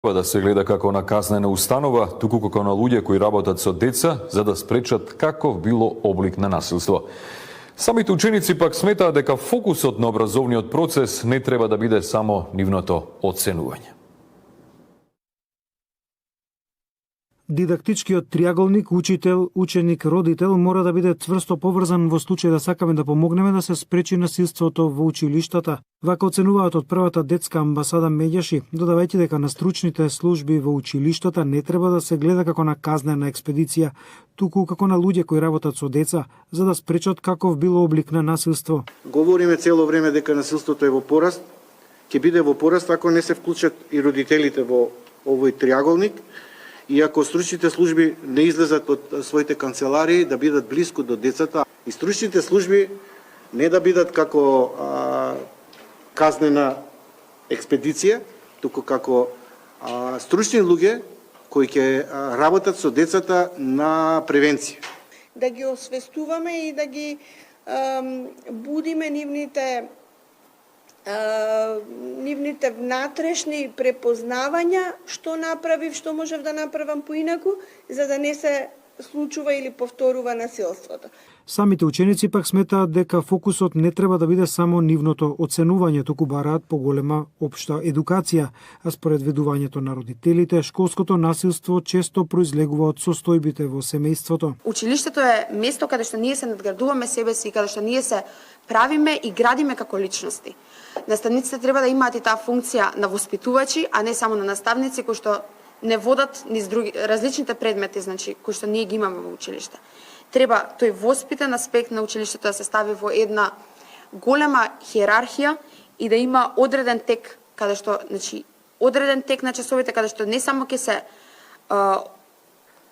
Да се гледа како на казнена установа, туку како на луѓе кои работат со деца, за да спречат каков било облик на насилство. Самите ученици пак сметаат дека фокусот на образовниот процес не треба да биде само нивното оценување. Дидактичкиот триаголник учител, ученик, родител мора да биде цврсто поврзан во случај да сакаме да помогнеме да се спречи насилството во училиштата. Вака оценуваат од првата детска амбасада меѓаши, додавајќи дека на стручните служби во училиштата не треба да се гледа како на казнена експедиција, туку како на луѓе кои работат со деца, за да спречат каков било облик на насилство. Говориме цело време дека насилството е во пораст, ќе биде во пораст ако не се вклучат и родителите во овој триаголник. И ако стручните служби не излезат од своите канцеларии, да бидат блиску до децата, и стручните служби не да бидат како казнена експедиција, туку како стручни луѓе кои ќе работат со децата на превенција. Да ги освестуваме и да ги будиме нивните внатрешни препознавања, што направив, што можев да направам поинаку, за да не се случува или повторува насилството. Самите ученици пак сметаат дека фокусот не треба да биде само нивното оценување, туку бараат поголема општа едукација, а според ведувањето на родителите, школското насилство често произлегува од состојбите во семејството. Училиштето е место каде што ние се надградуваме себе си, каде што ние се правиме и градиме како личности. Наставниците треба да имаат и таа функција на воспитувачи, а не само на наставници кои што не водат низ други различните предмети, значи кои што ние ги имаме во училиште. Треба тој воспитен аспект на училиштето да се стави во една голема хиерархија и да има одреден тек, каде што, значи, одреден тек на часовите, каде што не само ќе се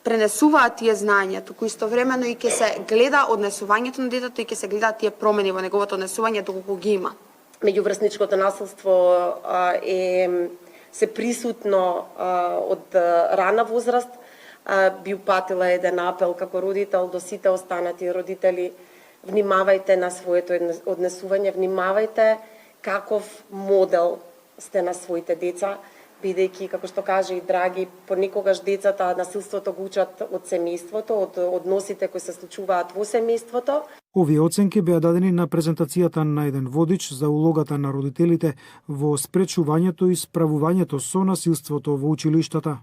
пренесуваат тие знаења, туку истовремено и ќе се гледа однесувањето на детето и ќе се гледаат тие промени во неговото однесување доколку ги има. Меѓуврсничкото насилство се присутно од рана возраст. Би упатила еден апел како родител до сите останати родители. Внимавајте на своето однесување, внимавајте каков модел сте на своите деца, бидејќи, како што каже и Драги, понекогаш децата насилството го учат од семејството, од односите кои се случуваат во семејството. Овие оценки беа дадени на презентацијата на еден водич за улогата на родителите во спречувањето и справувањето со насилството во училиштата.